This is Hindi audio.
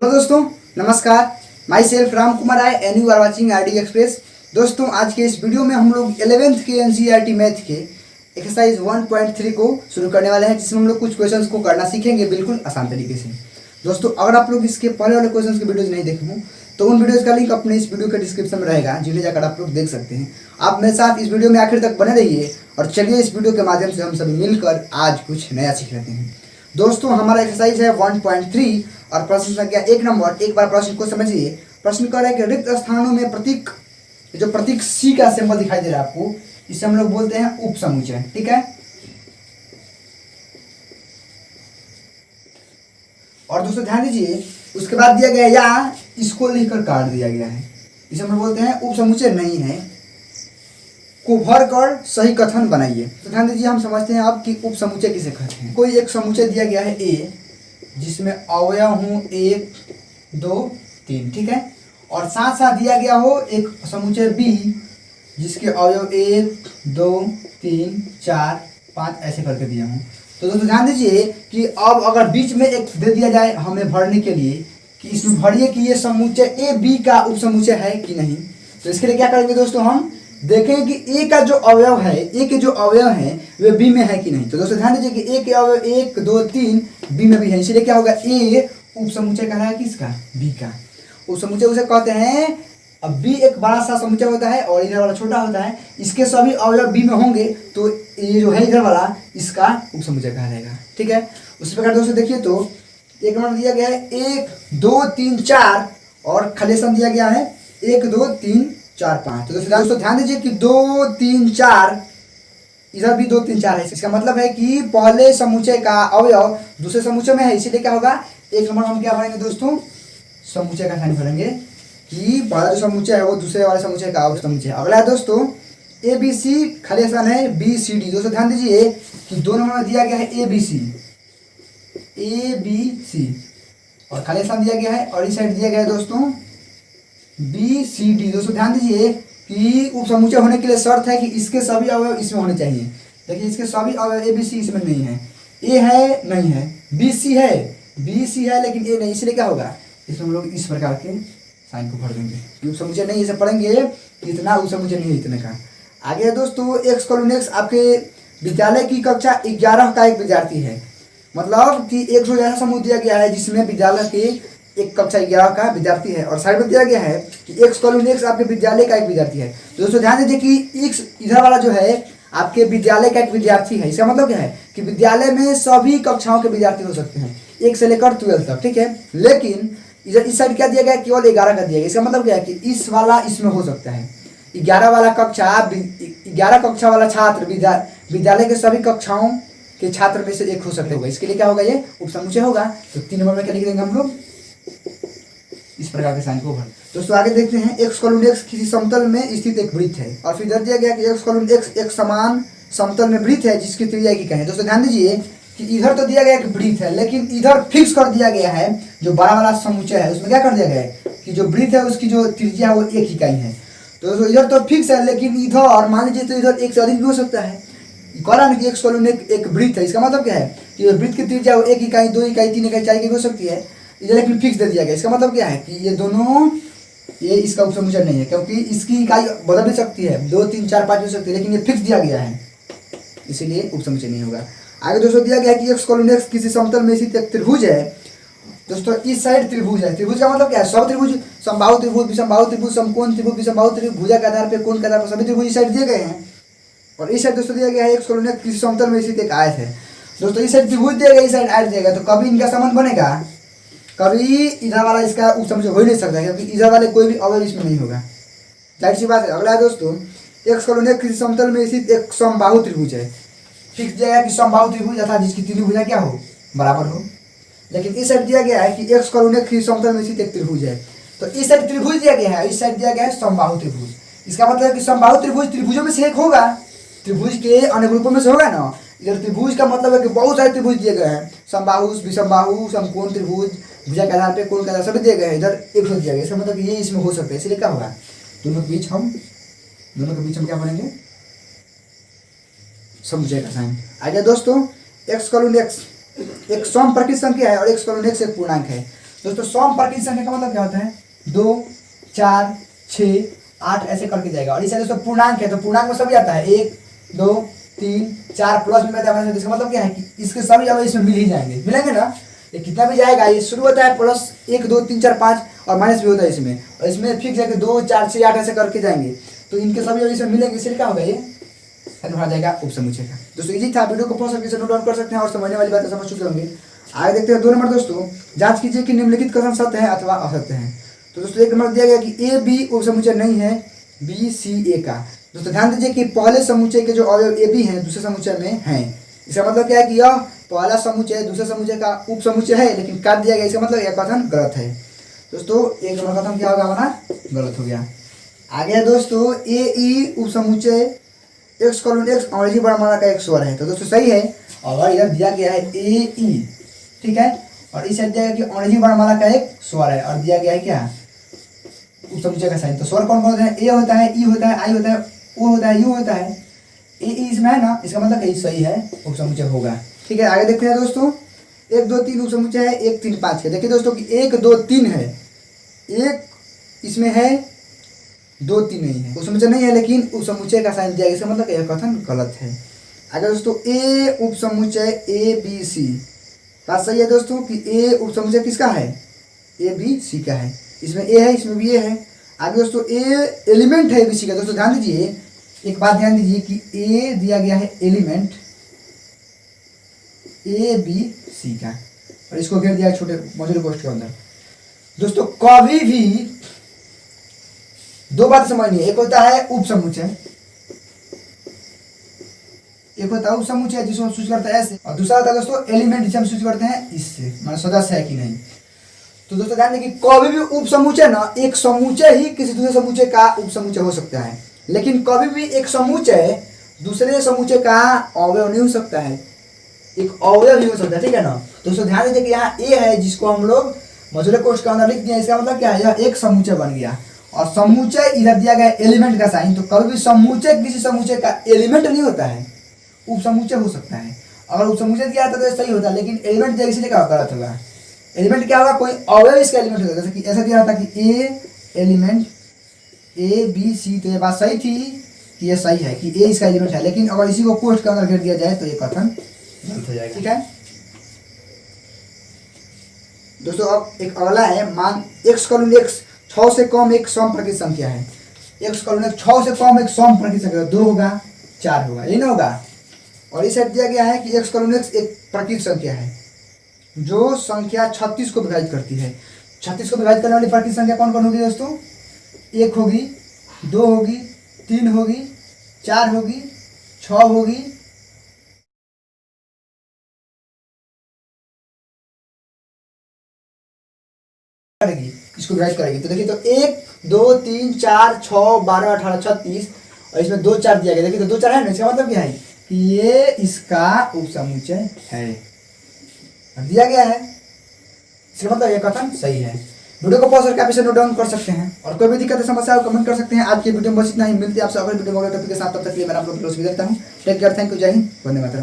हेलो दोस्तों, नमस्कार। Myself Ram Kumar Rai and you are watching RD express. दोस्तों, आज के इस वीडियो में हम लोग 11th के एनसीईआरटी मैथ के एक्सरसाइज 1.3 को शुरू करने वाले हैं, जिसमें हम लोग कुछ क्वेश्चंस को करना सीखेंगे बिल्कुल आसान तरीके से। दोस्तों, अगर आप लोग इसके पहले वाले क्वेश्चंस के वीडियोज नहीं देखे हों तो उन वीडियोज़ का लिंक अपने इस वीडियो के डिस्क्रिप्शन में रहेगा, जिन्हें जाकर आप लोग देख सकते हैं। आप मेरे साथ इस वीडियो में आखिर तक बने रहिए और चलिए इस वीडियो के माध्यम से हम सभी मिलकर आज कुछ नया सीख लेते हैं। दोस्तों, हमारा एक्सरसाइज है 1.3 और प्रश्न संख्या 1 नंबर। एक बार प्रश्न को समझिए। प्रश्न कर रहा है कि रिक्त स्थानों में प्रतीक, जो प्रतीक सी का सिंबल दिखाई दे रहा है आपको, इसे हम लोग बोलते हैं उप समुच्चय। ठीक है। और दोस्तों ध्यान दीजिए, उसके बाद दिया गया या इसको लिखकर काट दिया गया है, इसे हम लोग बोलते हैं उप समुच्चय नहीं है, को भर कर सही कथन बनाइए। तो ध्यान दीजिए, हम समझते हैं अब कि उप समुच्चय किसे कहते हैं। कोई एक समुच्चय दिया गया है ए, जिसमें अवयव हूँ 1 2 3। ठीक है। और साथ साथ दिया गया हो एक समुच्चय बी, जिसके अवयव 1 2 3 4 5 ऐसे करके दिया हूँ। तो दोस्तों ध्यान दीजिए कि अब अगर बीच में एक दे दिया जाए हमें भरने के लिए कि इसमें भरिए कि ये समुच्चय ए बी का उप समुच्चय है कि नहीं। तो इसके लिए क्या करेंगे दोस्तों, हम देखें कि ए का जो अवयव है, ए के जो अवयव हैं वे बी में है कि नहीं। तो दोस्तों ध्यान दीजिए कि ए के अवयव 1 2 3 बी में भी है, इसलिए क्या होगा, ए उप समुच्चय कह रहा है किसका, बी का। उप समुच्चय उसे कहते हैं। अब बी एक बड़ा सा समुच्चय होता है और इधर वाला छोटा होता है, इसके सभी अवयव बी में होंगे तो ये जो है इधर वाला इसका उप समुच्चय कहा जाएगा। ठीक है। उसी प्रकार दोस्तों देखिए तो एक नंबर दिया गया है 1 2 3 4 और खाली स्थान दिया गया है 1 2 3 4 5। तो दोस्तों ध्यान दीजिए कि 2 3 4 इधर भी 2 3 4 है। इसका मतलब है कि पहले समुच्चय का अवयव दूसरे समुच्चय में है, इसीलिए क्या होगा, एक नंबर हम क्या भरेंगे दोस्तों, समुच्चय का साइन भरेंगे कि पहला जो समुच्चय है वो दूसरे वाले समुच्चय का समुच्चय। अगला है दोस्तों ए बी सी, खाली स्थान है बी सी डी। दोस्तों ध्यान दीजिए कि 2 नंबर में दिया गया है ए बी सी और खाली स्थान दिया गया है और इस साइड दिया गया है दोस्तों बी सी डी। दोस्तों ध्यान दीजिए कि उप समुच्चय होने के लिए शर्त है कि इसके सभी अवयव इसमें होने चाहिए। देखिए इसके सभी अवयव ए बी सी इसमें नहीं है, ए है नहीं है, बी सी है लेकिन ए नहीं, इसलिए क्या होगा, इसमें हम लोग इस प्रकार के साइन को भर देंगे। उप समुच्चय नहीं, इसे पढ़ेंगे इतना उप समुच्चय नहीं है इतने का। आगे दोस्तों एक्स कॉलन एक्स आपके विद्यालय की कक्षा 11 का एक विद्यार्थी है। मतलब कि एक जो ऐसा समूह दिया गया है जिसमें विद्यालय के एक कक्षा 11 का विद्यार्थी है और साइड में दिया गया है कि एक्स कॉलन एक्स आपके विद्यालय का एक विद्यार्थी है। तो दोस्तों ध्यान दीजिए कि एक्स इधर वाला जो है आपके विद्यालय का एक विद्यार्थी है। इसका मतलब क्या है कि विद्यालय में सभी कक्षाओं के विद्यार्थी हो सकते हैं, 1 से लेकर 12 तक। ठीक है। लेकिन इधर इस साइड क्या दिया गया है, केवल 11 का दिया गया। इसका मतलब क्या है कि इस वाला इसमें हो सकता है, 11 वाला कक्षा 11 कक्षा वाला छात्र विद्यालय के सभी कक्षाओं के छात्र में से एक हो सकते होगा। इसके लिए क्या होगा, ये उप समुच्चय होगा। तो 3 नंबर में क्या लिख देंगे हम लोग, इस प्रकार के साइन को भर। दोस्तों आगे देखते हैं एक्स कॉलन एक्स किसी समतल में स्थित एक वृत्त है और फिर इधर दिया गया कि एक्स कॉलन एक्स एक समान समतल में वृत्त है जिसकी त्रिज्या की है। दोस्तों ध्यान दीजिए कि इधर तो दिया गया एक वृत्त है, लेकिन इधर फिक्स कर दिया गया है जो बड़ा वाला समुच्चय है उसमें क्या कर दिया गया है कि जो वृत्त है उसकी जो त्रिज्या है वो 1 इकाई है। तो दोस्तों इधर तो फिक्स है, लेकिन इधर मान लीजिए तो इधर 1 से अधिक भी हो सकता है। कह कि एक्स कॉलन एक वृत्त है, इसका मतलब क्या है कि वृत्त की त्रिज्या 1 इकाई 2 इकाई 3 इकाई 4 इकाई हो सकती है। इधर लेकिन फिक्स दे दिया गया। इसका मतलब क्या है कि ये दोनों ये इसका उप समुच्चय नहीं है, क्योंकि इसकी इकाई बदल भी सकती है, 2 3 4 5 हो सकती है, लेकिन ये फिक्स दिया गया है, इसीलिए उप समुच्चय नहीं होगा। आगे दोस्तों दिया गया है कि एक्स कॉलन एक्स किसी समतल में स्थित एक त्रिभुज है। दोस्तों इस साइड त्रिभुज है। त्रिभुज का मतलब क्या है, सब त्रिभुज, समबाहु त्रिभुज, विषमबाहु त्रिभुज, समकोण त्रिभुज, विषमबाहु त्रिभुज, भुजा के आधार पर, कोण के आधार पर सभी त्रिभुज इस साइड दिए गए हैं। और इस साइड दोस्तों दिया गया है एक्स कॉलन एक्स किसी समतल में स्थित एक आयत है। दोस्तों इस साइड त्रिभुज दिया गया, इस साइड आयत दिया गया, तो कभी इनका संबंध बनेगा, कभी इधर वाला इसका उप समुच्चय हो ही नहीं सकता, क्योंकि इधर वाले कोई भी अवयव इसमें नहीं होगा, जाहिर सी बात है। अगला है दोस्तों एक्स कॉलन एक्स किसी समतल में स्थित एक समबाहु त्रिभुज है। फिक्स दिया गया कि समबाहु त्रिभुज अर्थात जिसकी तीनों भुजा क्या हो, बराबर हो। लेकिन इस साइड दिया गया है कि एक्स कॉलन एक्स किसी समतल में स्थित एक त्रिभुज है। तो इस साइड त्रिभुज दिया गया है, इस साइड दिया गया है समबाहु त्रिभुज। इसका मतलब है कि समबाहु त्रिभुज त्रिभुजों में से एक होगा, त्रिभुज के अन्य रूपों में से होगा ना। इधर त्रिभुज का मतलब है कि बहुत सारे त्रिभुज दिए गए हैं, समबाहु विषमबाहु समकोण त्रिभुज, भुजा के आधार पे, कोण के आधार सभी दिए गए हैं। इधर एक दिया गया, इसका मतलब ये इसमें हो सकता है, इसलिए क्या होगा, दोनों के बीच हम क्या बनेंगे, समुच्चय का साइन। आगे दोस्तों एक्स कॉलन एक्स एक सम प्रकृत संख्या है और एक्स कॉलन एक्स एक पूर्णांक है। दोस्तों सम प्राकृतिक संख्या का मतलब क्या होता है, 2 4 6 8 ऐसे करके जाएगा। और इसे दोस्तों पूर्णांक है तो पूर्णांक में सभी आता है 1 2 3 4 प्लस में आता है। इसका मतलब क्या है कि इसके सभी अब इसमें मिल ही जाएंगे, मिलेंगे ना। ये कितना भी जाएगा, ये शुरू होता है प्लस 1 2 3 4 5 और माइनस भी होता है इसमें, और इसमें फिक्स है कि 2 4 6 8 ऐसे करके जाएंगे। तो इनके सभी अब इसमें मिलेंगे, इसलिए क्या होगा, ये भरा जाएगा उपसमुच्चय का। दोस्तों इजी था, वीडियो को पॉज करके नोट डाउन कर सकते हैं और समझने वाली बातें समझ चुके होंगे। आगे देखते हैं 2 नंबर दोस्तों, जांच कीजिए कि निम्नलिखित कथन सत्य है अथवा असत्य है। तो दोस्तों 1 नंबर दिया गया कि ए बी उपसमुच्चय नहीं है बी सी ए का। दोस्तों ध्यान दीजिए कि पहले समुच्चय के जो अवयव ए बी हैं दूसरे समुच्चय में हैं। इसका मतलब क्या है कि यह पहला समुच्चय दूसरे समुच्चय का उपसमुच्चय है, लेकिन काट दिया गया, इसका मतलब यह कथन गलत है। दोस्तों 1 नंबर कथन क्या होगा हमारा, गलत हो गया। आगे दोस्तों ए ई उपसमुच्चय एक्स कॉलन एक्स अंग्रेजी वर्णमाला का एक स्वर है, तो दोस्तों सही है। और इधर दिया गया है ए ई, ठीक है, और इस साइड दिया गया कि अंग्रेजी वर्णमाला का एक स्वर है, और दिया गया है क्या, उपसमुच्चय का साइन। तो स्वर कौन कौन होता है, ए होता है, ई होता है, आई होता है, ओ होता है, यू होता है, ए ई इसमें है ना, इसका मतलब यही सही है, उपसमुच्चय होगा। ठीक है, आगे देखते हैं दोस्तों 1 2 3 उपसमुच्चय है 1 3 5 के। देखिए दोस्तों कि 1 2 3 है, एक इसमें है 2 3 नहीं है, उपसमुच्चय नहीं है, लेकिन उपसमुच्चय का साइन दिया गया, इसका मतलब यह कथन गलत है। आगे दोस्तों ए उपसमुच्चय ए बी सी, बात सही है दोस्तों कि ए उपसमुच्चय किसका है, ए बी सी का है। इसमें ए है, इसमें भी ए है। आगे दोस्तों ए एलिमेंट है ए बी सी का। दोस्तों ध्यान दीजिए, एक बात ध्यान दीजिए कि ए दिया गया है एलिमेंट ए बी सी का, और इसको घेर दिया छोटे मॉड्यूलर कोष्ठक के अंदर। दोस्तों कभी भी 2 बात समझनी है, एक होता है उपसमुच्चय, एक होता है उपसमुच्चय जिसको हम सूचित करते हैं ऐसे, और दूसरा होता है दोस्तों एलिमेंट जिसे हम सूचित करते हैं इससे, माने सदस्य है कि नहीं। तो दोस्तों ध्यान दें कि कभी भी उपसमुच्चय ना, एक समुच्चय ही किसी दूसरे समुच्चय का उपसमुच्चय हो सकता है, लेकिन कभी भी एक समुच्चय दूसरे समुच्चय का अवयव नहीं हो सकता है, एक अवयव ही हो सकता है, ठीक है ना। दोस्तों ध्यान दीजिए कि यहाँ ए है जिसको हम लोग मॉड्यूलर कोष्ठक के अंदर लिख दिया, इसका मतलब क्या है, यह एक समुच्चय बन गया, और समुच्चय इधर दिया गया एलिमेंट का साइन। तो कभी भी समुच्चय किसी समुच्चय का एलिमेंट नहीं होता है, उपसमुच्चय हो सकता है। अगर उपसमुच्चय दिया था तो सही होता, लेकिन एलिमेंट दिया इसलिए क्या गलत होगा। एलिमेंट क्या होगा, कोई अवयव इसका एलिमेंट होगा, जैसे कि ऐसा दिया था कि ए एलिमेंट ए बी सी, तो ये बात सही थी कि ये सही है कि ए इसका एलिमेंट है, लेकिन अगर इसी को कोष्ठक के अंदर घेर दिया जाए तो ये कथन गलत हो जाएगा, ठीक है दोस्तों। अब एक अगला है, मान x कॉलन x 6 से कम एक सम प्राकृतिक संख्या है। x कॉलन x 6 से कम एक सम प्राकृतिक संख्या, 2 होगा 4 होगा, यही ना होगा। और इस साइड दिया गया है कि x कॉलन x एक प्राकृतिक संख्या है जो संख्या 36 को विभाजित करती है। 36 को विभाजित करने वाली प्राकृतिक संख्या कौन कौन होगी दोस्तों, 1 होगी, 2 होगी, 3 होगी, 4 होगी, 6 होगी, करेगी, इसको विभाजित करेगी। तो देखिए, तो 1 2 3 4 6 12 18 36, और इसमें 2 4 दिया गया। देखिए तो 2 4 है ना, इसका मतलब क्या है कि ये इसका उपसमुच्चय है, दिया गया है, इसका मतलब ये कथन सही है। वीडियो को पॉज करके आप इसे नोट डाउन कर सकते हैं, और कोई भी दिक्कत समस्या हो कमेंट कर सकते हैं। आज की वीडियो में बस इतना ही, मिलते हैं आपसे अगले वीडियो में टॉपिक के साथ, तब तक के लिए मैं आप लोगों को विदा देता हूं। टेक केयर, थैंक यू, जय हिंद, वंदे मातरम।